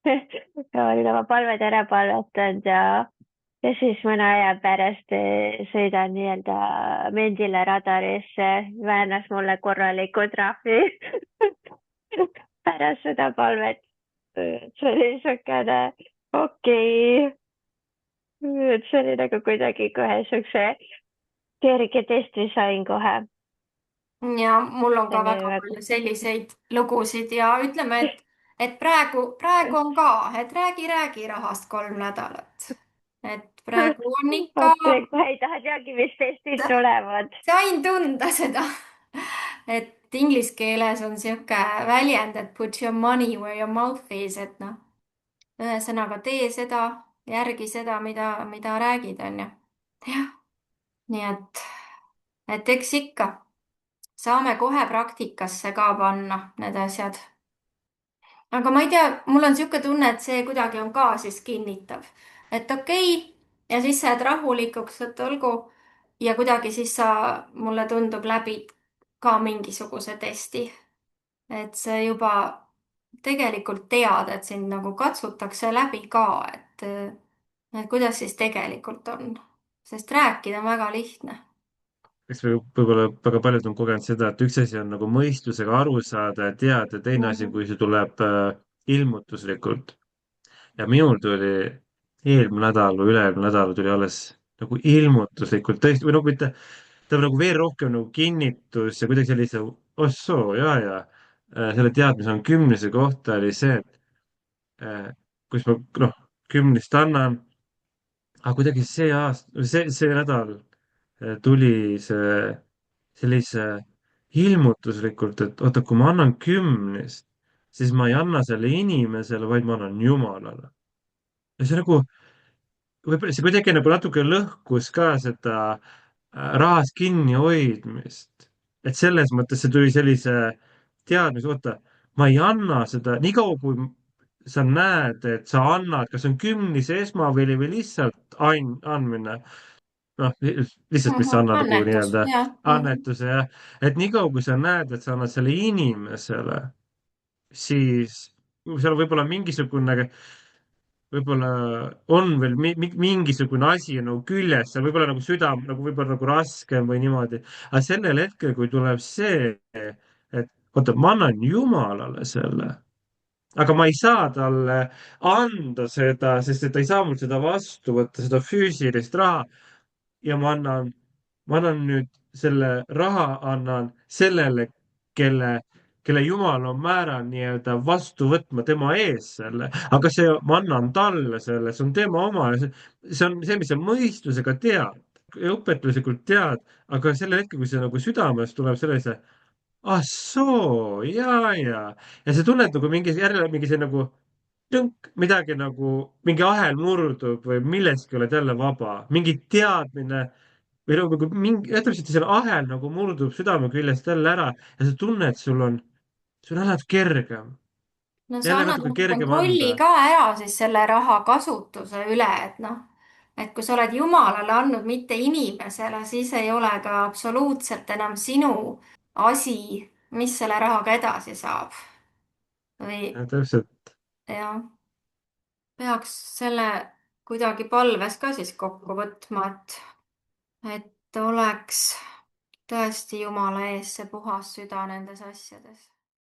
olin oma palved ära palvetanud ja siis mõne aja pärast sõidan nii-öelda Mendile radarisse, väänas mulle korraliku trahvi pärast seda palvet. See oli niisugune okei. See oli nagu kuidagi kohe niisuguse kerge testi sain kohe. ja mul on ka See oli väga väga- palju selliseid lugusid ja ütleme, et praegu on ka, et räägi rahast 3 nädalat. Et praegu on ikka, Ma ei taha teagi, mis testid tulevad. sain tunda seda, et inglise keeles on sihuke väljend, et put your money where your mouth is, et noh, ühesõnaga tee seda, järgi seda, mida räägid, onju. jah, nii et eks ikka saame kohe praktikasse ka panna need asjad. aga ma ei tea, mul on sihuke tunne, et see kuidagi on ka siis kinnitav, et okei, ja siis sa jääd rahulikuks, et olgu, ja kuidagi siis sa, mulle tundub, läbid ka mingisuguse testi, et see juba tegelikult tead, et sind nagu katsutakse läbi ka, et kuidas siis tegelikult on, sest rääkida on väga lihtne. eks võib-olla väga paljud on kogenud seda, et üks asi on nagu mõistusega aru saada ja teada, ja teine asi, kui see tuleb ilmutuslikult. Ja minul tuli eelmine nädal või üle-eelmine nädal tuli alles nagu ilmutuslikult tõesti või nagu mitte, ta on nagu veel rohkem nagu kinnitus ja kuidagi sellise, ossoo, selle teadmise on kümnise kohta oli see, et kus ma noh, 10 annan, aga kuidagi see aasta, see nädal tuli see sellise ilmutuslikult, et oota, kui ma annan 10, siis ma ei anna selle inimesele, vaid ma annan Jumalale. ja see nagu, võib-olla see kuidagi nagu natuke lõhkus ka seda rahast kinnihoidmist. et selles mõttes see tuli sellise teadmise, oota, ma ei anna seda, niikaua kui sa näed, et sa annad, kas on 10 esmavili või lihtsalt andmine, noh, lihtsalt, mis sa annad nagu annetus, nii-öelda jah. annetuse, jah. et niikaua, kui sa näed, et sa annad selle inimesele, siis seal võib-olla mingisugune, võib-olla on veel mingisugune asi nagu küljes, seal võib-olla nagu süda nagu võib-olla nagu raskem või niimoodi. aga sellel hetkel, kui tuleb see, et oota, ma annan Jumalale selle, aga ma ei saa talle anda seda, sest et ta ei saa mul seda vastu võtta, seda füüsilist raha. ja ma annan nüüd selle raha, annan sellele, kelle kelle Jumal on määranud nii-öelda vastu võtma tema ees selle, aga ma annan talle selle, see on tema oma ja see on see, mis sa mõistusega tead, õpetuslikult tead, aga sellel hetkel, kui see nagu südames tuleb sellise, ah soo, ja sa tunned nagu mingi see nagu tõnk, midagi nagu, mingi ahel murdub või millestki oled jälle vaba, mingi teadmine või nagu mingi, ütleme, et see ahel nagu murdub südame küljest jälle ära ja sa tunned, sul on alati kergem, No sa jälle annad natuke nagu kergem kontrolli anda. ka ära siis selle raha kasutuse üle, et noh, et kui sa oled Jumalale andnud, mitte inimesele, siis ei ole ka absoluutselt enam sinu asi, mis selle rahaga edasi saab. Või Täpselt. jah, peaks selle kuidagi palves ka siis kokku võtma, et oleks tõesti Jumala ees see puhas süda nendes asjades.